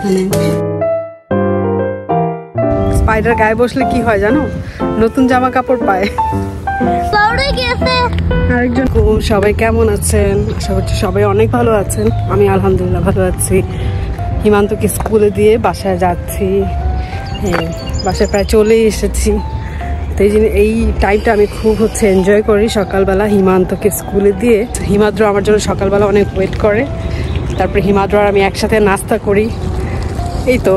এখানে স্পাইডার গায়ে বসলে কি হয় জানো, নতুন জামা কাপড় পায়। আরেকজন সবাই কেমন আছেন? আশা করছি সবাই অনেক ভালো আছেন। আমি আলহামদুলিল্লাহ ভালো আছি। হিমান্তকে স্কুলে দিয়ে বাসায় যাচ্ছি, বাসায় প্রায় চলেই এসেছি। তো এই টাইমটা আমি খুব এনজয় করি। সকালবেলা হিমান্তকে স্কুলে দিয়ে হিমাদ্র আমার জন্য সকালবেলা অনেক ওয়েট করে, তারপরে হিমাদ্র আর আমি একসাথে নাস্তা করি। এই তো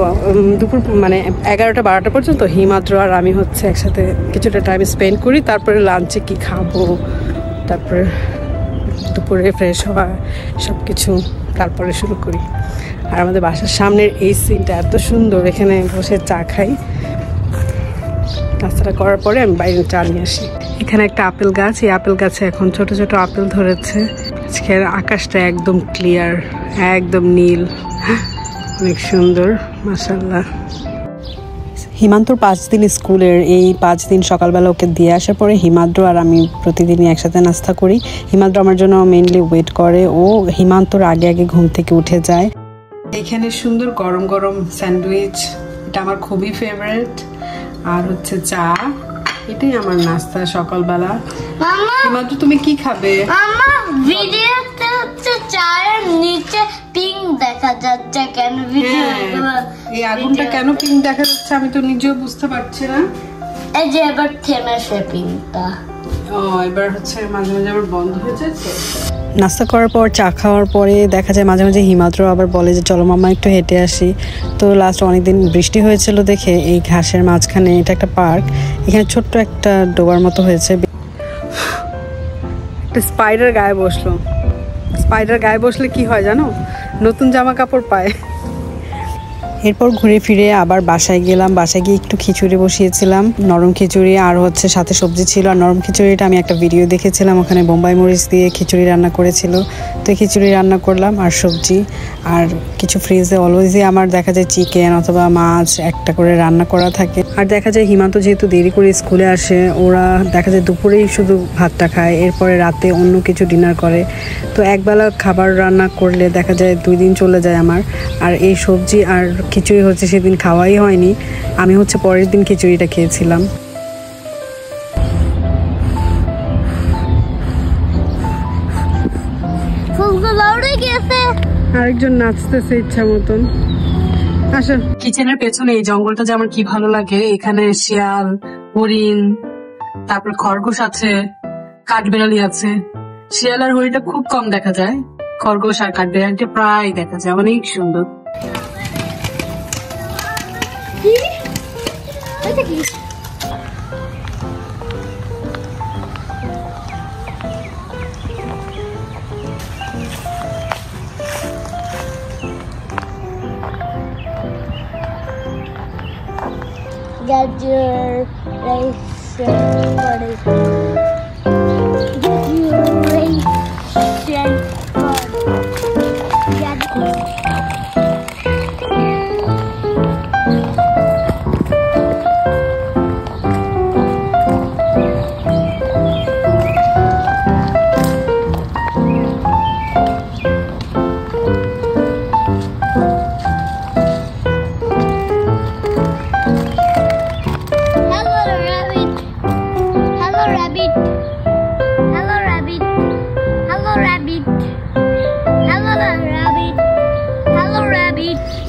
দুপুর মানে 11টা-12টা পর্যন্ত হিমাদ্র আর আমি একসাথে কিছুটা টাইম স্পেন্ড করি। তারপরে লাঞ্চে কি খাবো, তারপরে দুপুরে ফ্রেশ হওয়া সব কিছু তারপরে শুরু করি। আর আমাদের বাসার সামনের এই সিনটা এত সুন্দর, এখানে বসে চা খাই। নাস্তাটা করার পরে আমি বাইরে চা নিয়ে আসি। এখানে একটা আপেল গাছ, এই আপেল গাছে এখন ছোট ছোট আপেল ধরেছে। আজকের আকাশটা একদম ক্লিয়ার, একদম নীল, অনেক সুন্দর মাশাআল্লাহ। হিমান্তর 5 দিন স্কুলের, এই 5 দিন সকালবেলা ওকে দিয়ে আসার পরে হিমাদ্র আর আমি প্রতিদিনই একসাথে নাস্তা করি। হিমাদ্র আমার জন্য মেইনলি ওয়েট করে, ও হিমান্তর আগে আগে ঘুম থেকে উঠে যায়। এখানে সুন্দর গরম গরম স্যান্ডউইচ, এটা আমার খুবই ফেভারিট। আর চা, এটাই আমার নাস্তা সকালবেলা। হিমাদ্র তুমি কি খাবে? ভিডিওতে চায়ের নিচে পিঙ্ক দেখা যাচ্ছে কেন? এই আগুনটা কেন পিঙ্ক দেখা যাচ্ছে আমি তো নিজেও বুঝতে পারছি না। এই যে এবার থেমেছে পিঙ্কটা। এবার মাঝে মাঝে আবার বন্ধ হয়ে যাচ্ছে। নাস্তা করার পর চা খাওয়ার পরে দেখা যায় মাঝে মাঝে হিমাদ্র আবার বলে যে চলো মাম্মা একটু হেঁটে আসি। তো লাস্ট অনেকদিন বৃষ্টি হয়েছিল দেখে এই ঘাসের মাঝখানে, এটা একটা পার্ক, এখানে ছোট্ট একটা ডোবার মতো হয়েছে। একটা স্পাইডার গায়ে বসলো। স্পাইডার গায়ে বসলে কি হয় জানো, নতুন জামা কাপড় পায়। এরপর ঘুরে ফিরে আবার বাসায় গেলাম। বাসায় গিয়ে একটু খিচুড়ি বসিয়েছিলাম, নরম খিচুড়ি, আর সাথে সবজি ছিল। আর নরম খিচুড়িটা আমি একটা ভিডিও দেখেছিলাম, ওখানে বোম্বাই মরিচ দিয়ে খিচুড়ি রান্না করেছিল। তো খিচুড়ি রান্না করলাম আর সবজি। আর কিছু ফ্রিজে অলওয়েজই আমার দেখা যায় চিকেন অথবা মাছ একটা করে রান্না করা থাকে। আর দেখা যায় হিমান্ত যেহেতু দেরি করে স্কুলে আসে, ওরা দেখা যায় দুপুরেই শুধু ভাতটা খায়, এরপরে রাতে অন্য কিছু ডিনার করে। তো একবেলা খাবার রান্না করলে দেখা যায় 2 দিন চলে যায় আমার। আর এই সবজি আর খিচুড়ি সেদিন খাওয়াই হয়নি, আমি পরের দিন খিচুড়িটা খেয়েছিলাম। আরেকজন নাচতেছে ইচ্ছা মতন। আসো, কিচেনের পেছনে এই জঙ্গলটা যে আমার কি ভালো লাগে। এখানে শিয়াল, হরিণ, তারপর খরগোশ আছে, কাঠবেড়ালি আছে। শিয়াল আর হরিণটা খুব কম দেখা যায়, খরগোশ আর কাঠবেড়ালিটা প্রায় দেখা যায়। অনেক সুন্দর। Get your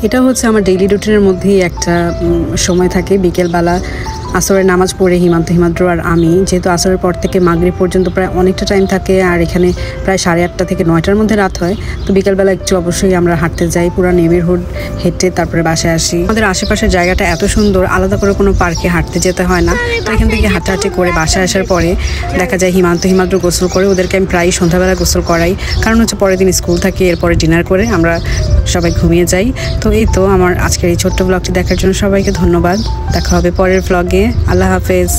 এটা আমার ডেইলি রুটিনের মধ্যেই একটা সময় থাকে। বিকেলবেলা আসরের নামাজ পড়ে হিমাদ্র আর আমি, যেহেতু আসরের পর থেকে মাগরিব পর্যন্ত প্রায় অনেকটা টাইম থাকে, আর এখানে প্রায় 8:30 থেকে 9টার মধ্যে রাত হয়। তো বিকেলবেলা একটু অবশ্যই আমরা হাঁটতে যাই, পুরো নেইবারহুড হেঁটে তারপরে বাসায় আসি। আমাদের আশেপাশের জায়গাটা এত সুন্দর, আলাদা করে কোনো পার্কে হাঁটতে যেতে হয় না। তো এখান থেকে হাঁটাহাঁটি করে বাসায় আসার পরে দেখা যায় হিমাদ্র গোসল করে, ওদেরকে আমি প্রায় সন্ধ্যাবেলা গোসল করাই, কারণ পরের দিন স্কুল থাকে। এরপরে ডিনার করে আমরা সবাই ঘুমিয়ে যাই। তো এই তো আমার আজকের এই ছোট্ট ব্লগটি দেখার জন্য সবাইকে ধন্যবাদ। দেখা হবে পরের ব্লগে। আল্লাহ হাফেজ।